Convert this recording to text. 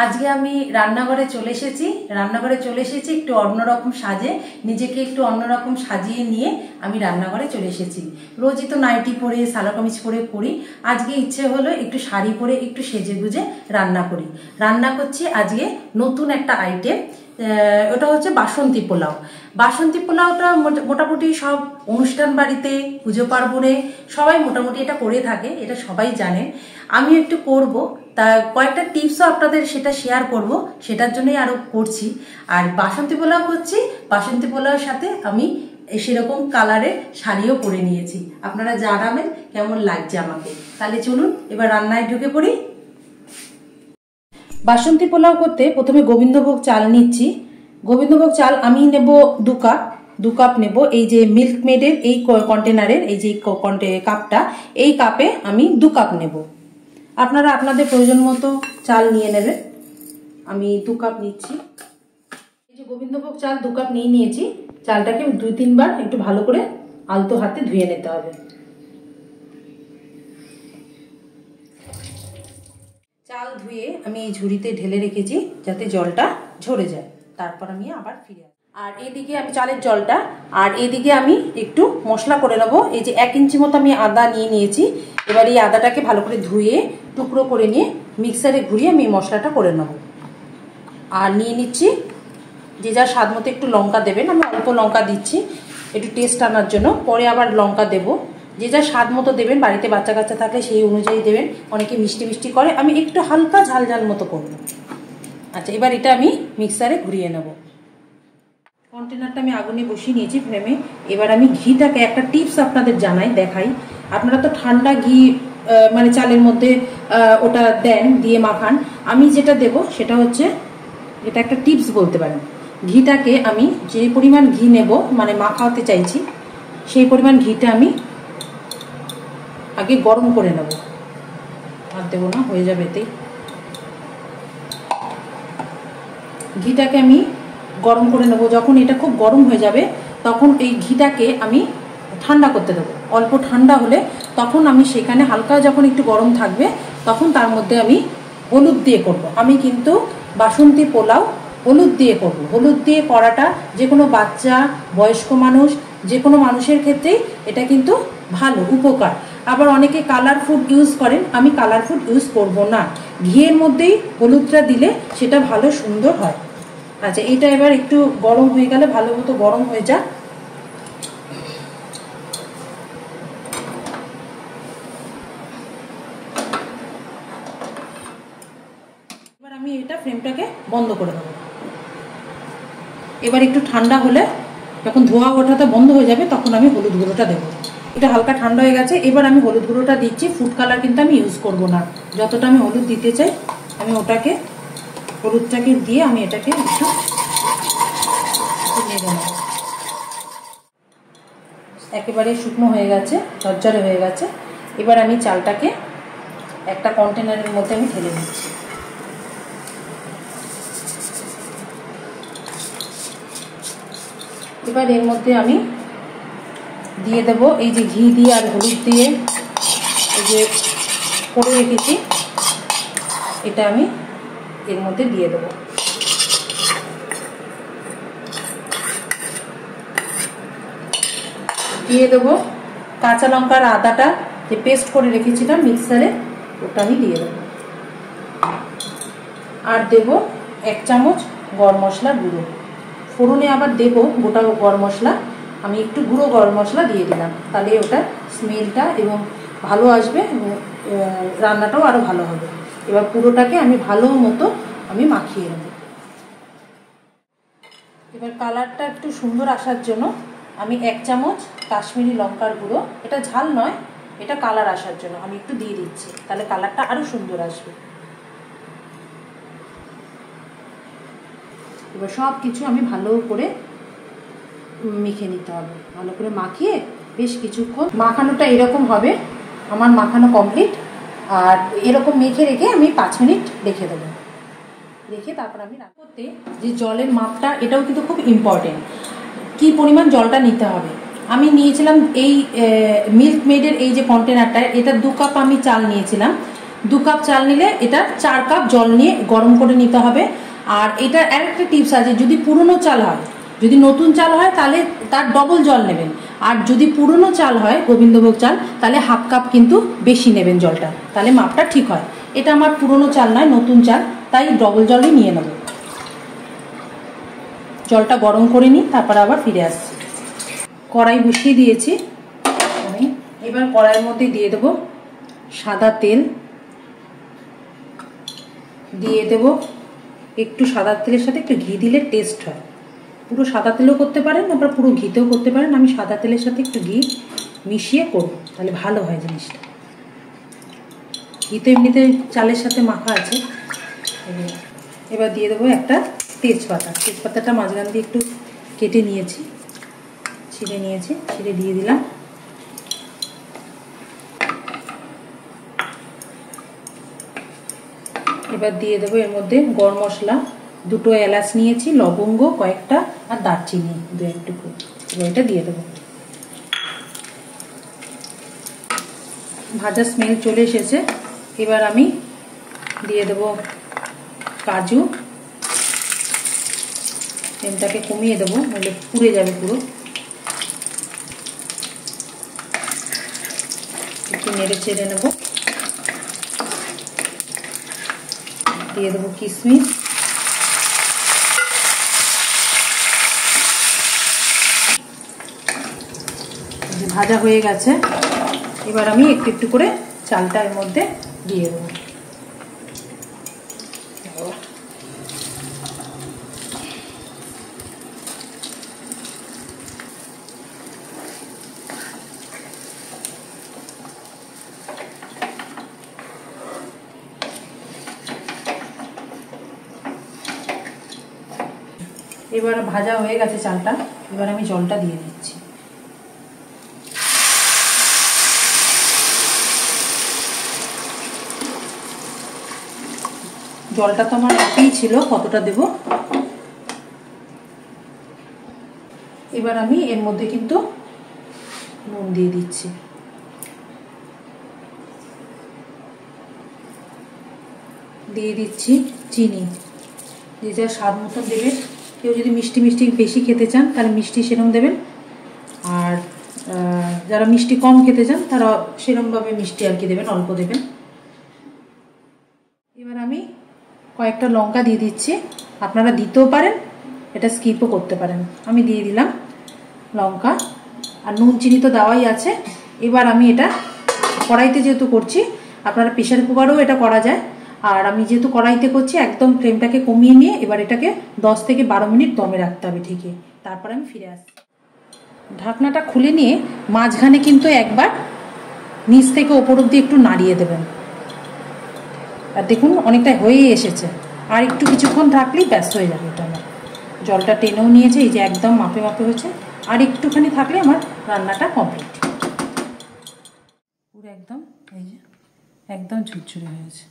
আজকে আমি রান্নাঘরে চলে এসেছি একটু অন্যরকম সাজে, নিজেকে একটু অন্যরকম সাজিয়ে নিয়ে আমি রান্নাঘরে চলে এসেছি। রোজই তো নাইটি পরে সালোয়ার কামিজ পরে করি, আজকে ইচ্ছে হলো একটু শাড়ি পরে একটু সেজে গুজে রান্না করছি আজকে নতুন একটা আইটেম। ওটা হচ্ছে বাসন্তী পোলাও। বাসন্তী পোলাওটা মোটামুটি সব অনুষ্ঠান বাড়িতে, পুজো পার্বণে সবাই মোটামুটি এটা করে থাকে, এটা সবাই জানেন। আমি একটু করব, তা কয়েকটা টিপসও আপনাদের সেটা শেয়ার করব, সেটার জন্যই আরও করছি। আর বাসন্তী পোলাও করছি, বাসন্তী পোলাওর সাথে আমি সেরকম কালারের শাড়িও পরে নিয়েছি। আপনারা জানাবেন কেমন লাগছে আমাকে। তাহলে চলুন এবার রান্নায় ঢুকে পড়ি। বাসন্তী পোলাও করতে প্রথমে গোবিন্দভোগ চাল নিচ্ছি। গোবিন্দভোগ চাল আমি নেব 2 কাপ নেব। এই যে মিল্ক মেডের এই কন্টেনারের এই যে কাপটা, এই কাপে আমি 2 কাপ নেব। আপনারা আপনাদের প্রয়োজন মতো চাল নিয়ে নেবেন। আমি 2 কাপ নিচ্ছি। এই যে গোবিন্দভোগ চাল 2 কাপ নিয়েছি। চালটাকে 2-3 বার একটু ভালো করে আলতো হাতে ধুয়ে নিতে হবে। চাল ধুয়ে আমি এই ঝুড়িতে ঢেলে রেখেছি যাতে জলটা ঝরে যায়, তারপর আমি আবার ফিরে আসি। আর এদিকে আমি চালের জলটা, আর এদিকে আমি একটু মশলা করে নেবো। এই যে 1 ইঞ্চি মতো আমি আদা নিয়েছি। এবার এই আদাটাকে ভালো করে ধুয়ে টুকরো করে নিয়ে মিক্সারে ঘুরিয়ে আমি মশলাটা করে নেব। আর নিয়ে নিচ্ছি যে যার স্বাদ মতো একটু লঙ্কা দেবেন। আমি অল্প লঙ্কা দিচ্ছি একটু টেস্ট আনার জন্য, পরে আবার লঙ্কা দেবো। যে যার স্বাদ মতো দেবেন, বাড়িতে বাচ্চা কাচ্চা থাকলে সেই অনুযায়ী দেবেন। অনেকে মিষ্টি মিষ্টি করে, আমি একটু হালকা ঝাল ঝাল মতো করব। আচ্ছা, এবার এটা আমি মিক্সারে ঘুরিয়ে নেব। কন্টেনারটা আমি আগুনে বসিয়ে নিয়েছি ফ্লেমে। এবার আমি ঘিটাকে, একটা টিপস আপনাদের জানাই, দেখাই। আপনারা তো ঠান্ডা ঘি মানে চালের মধ্যে ওটা দেন, দিয়ে মাখান। আমি যেটা দেব সেটা হচ্ছে, এটা একটা টিপস বলতে পারেন। ঘিটাকে আমি যে পরিমাণ ঘি নেব, মানে মাখাতে চাইছি, সেই পরিমাণ ঘিটা আমি আগে গরম করে নেব। আর দেবো না, হয়ে যাবে এতেই। ঘিটাকে আমি গরম করে নেব। যখন এটা খুব গরম হয়ে যাবে তখন এই ঘিটাকে আমি ঠান্ডা করতে দেবো। অল্প ঠান্ডা হলে তখন আমি সেখানে হালকা, যখন একটু গরম থাকবে তখন তার মধ্যে আমি হলুদ দিয়ে করব। আমি কিন্তু বাসন্তী পোলাও হলুদ দিয়ে করব। হলুদ দিয়ে করাটা যে কোনো বাচ্চা, বয়স্ক মানুষ, যে কোনো মানুষের ক্ষেত্রেই এটা কিন্তু ভালো, উপকার। আবার অনেকে কালার ফুড ইউজ করেন, আমি কালার ফুড ইউজ করব না। ঘিয়ের মধ্যেই হলুদটা দিলে সেটা ভালো সুন্দর হয়। আচ্ছা, এটা এবার একটু গরম হয়ে গেলে, ভালো মতো গরম হয়ে যাক। এবার আমি এটা ফ্লেমটাকে বন্ধ করে দেবো। এবার একটু ঠান্ডা হলে, যখন ধোয়া ওঠাটা বন্ধ হয়ে যাবে, তখন আমি হলুদ গুঁড়োটা দেবো। এটা হালকা ঠান্ডা হয়ে গেছে। এবার আমি হলুদ গুঁড়োটা দিচ্ছি। ফুড কালার কিন্তু আমি ইউজ করব না। যতটা আমি হলুদ দিতে চাই আমি ওটাকে, হলুদটাকে দিয়ে আমি এটাকে একটু নেড়ে নেব। একেবারে শুকনো হয়ে গেছে, ঝরঝরে হয়ে গেছে। এবার আমি চালটাকে একটা কন্টেনারের মধ্যে আমি ঢেলে নিচ্ছি। এবার এর মধ্যে আমি দিয়ে দেব এই যে ঘি দিয়ে আর হলুদ দিয়ে এই যে করে রেখেছি, এটা আমি এর মধ্যে দিয়ে দেব। দিয়ে দেবো কাঁচা লঙ্কার আদাটা যে পেস্ট করে রেখেছিলাম মিক্সারে, ওটা আমি দিয়ে দেবো। আর দেব 1 চামচ গরম মশলা গুঁড়ো। ফোড়নে আবার দেব গোটা গরম মশলা। আমি একটু গুঁড়ো গরম মশলা দিয়ে দিলাম, তাহলে ওটা স্মেলটা এবং ভালো আসবে এবং রান্নাটাও আরও ভালো হবে। এবার পুরোটাকে আমি ভালো মতো আমি মাখিয়ে নেব। এবার কালারটা একটু সুন্দর আসার জন্য আমি 1 চামচ কাশ্মীরি লঙ্কার গুঁড়ো, এটা ঝাল নয়, এটা কালার আসার জন্য আমি একটু দিয়ে দিচ্ছি, তাহলে কালারটা আরও সুন্দর আসবে। এবার সব কিছু আমি ভালো করে মেখে নিতে হবে। ভালো করে মাখিয়ে বেশ কিছুক্ষণ, মাখানোটা এরকম হবে। আমার মাখানো কমপ্লিট। আর এরকম মেখে রেখে আমি 5 মিনিট রেখে দেবো। রেখে তারপর আমি রান্না করতে যে জলের মাপটা, এটাও কিন্তু খুব ইম্পর্টেন্ট। কি পরিমাণ জলটা নিতে হবে। আমি নিয়েছিলাম এই মিল্ক মেডের এই যে কন্টেনারটা, এটা 2 কাপ আমি চাল নিয়েছিলাম। 2 কাপ চাল নিলে এটা 4 কাপ জল নিয়ে গরম করে নিতে হবে। আর এটা আরেকটা টিপস আছে, যদি পুরনো চাল হয়, যদি নতুন চাল হয় তাহলে তার ডবল জল নেবেন, আর যদি পুরনো চাল হয় গোবিন্দভোগ চাল তাহলে 1/2 কাপ কিন্তু বেশি নেবেন জলটা, তাহলে মাপটা ঠিক হয়। এটা আমার পুরনো চাল নয়, নতুন চাল, তাই ডবল জলই নিয়ে নেব। জলটা গরম করে নিই, তারপর আবার ফিরে আসছি। কড়াই বসিয়ে দিয়েছি আমি। এবার কড়াইয়ের মধ্যে দিয়ে দেবো সাদা তেল, দিয়ে দেব একটু সাদা তেলের সাথে একটু ঘি দিলে টেস্ট হয়। পুরো সাদা তেলেও করতে পারেন, আবার পুরো ঘিতেও করতে পারেন। আমি সাদা তেলের সাথে একটু ঘি মিশিয়ে করব, তাহলে ভালো হয় জিনিসটা। ঘি তো এমনিতে চালের সাথে মাখা আছে। এবার দিয়ে দেবো একটা তেজপাতা। তেজপাতাটা মাঝখান দিয়ে একটু কেটে নিয়েছি, ছিঁড়ে নিয়েছি, ছিঁড়ে দিয়ে দিলাম। এবার দিয়ে দেবো এর মধ্যে গরম মশলা, 2টো এলাচ নিয়েছি, লবঙ্গ কয়েকটা, আর দারচিনি 2 টুকরো। এবার এটা দিয়ে দেবো। ভাজা স্মেল চলে এসেছে। এবার আমি দিয়ে দেবো কাজু। ফ্লেমটাকে কমিয়ে দেবো, নাহলে পুড়ে যাবে পুরো। একটু নেড়ে চেড়ে নেবো। দিয়ে দেবো কিশমিশ, ভাজা হয়ে গেছে। এবার আমি একটু একটু করে চালটা এর মধ্যে দিয়ে দেবো। এবার ভাজা হয়ে গেছে চালটা, এবার আমি জলটা দিয়ে দিচ্ছি। জলটা তো আমার একই ছিল, কতটা দেব। এবার আমি এর মধ্যে কিন্তু নুন দিয়ে দিচ্ছি। দিয়ে দিচ্ছি চিনি, যে যা স্বাদ মতন দেবেন। কেউ যদি মিষ্টি মিষ্টি বেশি খেতে চান তাহলে মিষ্টি সেরকম দেবেন, আর যারা মিষ্টি কম খেতে চান তারা সেরকমভাবে মিষ্টি আর কি দেবেন, অল্প দেবেন। এবার আমি কয়েকটা লঙ্কা দিয়ে দিচ্ছি, আপনারা দিতেও পারেন, এটা স্কিপও করতে পারেন। আমি দিয়ে দিলাম লঙ্কা, আর নুন চিনি তো দেওয়াই আছে। এবার আমি এটা কড়াইতে যেহেতু করছি, আপনারা প্রেসার কুকারেও এটা করা যায়, আর আমি যেহেতু কড়াইতে করছি একদম ফ্লেমটাকে কমিয়ে নিয়ে এবার এটাকে 10 থেকে 12 মিনিট দমে রাখতে হবে ঠিকই। তারপর আমি ফিরে আসছি। ঢাকনাটা খুলে নিয়ে মাঝখানে কিন্তু একবার নিচ থেকে ওপর অব্দি একটু নাড়িয়ে দেবেন। আর দেখুন অনেকটা হয়েই এসেছে, আর একটু কিছুক্ষণ থাকলেই ব্যাস হয়ে যাবে। এটা আমার জলটা টেনেও নিয়েছে, এই যে একদম মাপে মাপে হয়েছে। আর একটুখানি থাকলে আমার রান্নাটা কমপ্লিট। পুরো একদম এই যে একদম ঝুরঝুরে হয়েছে।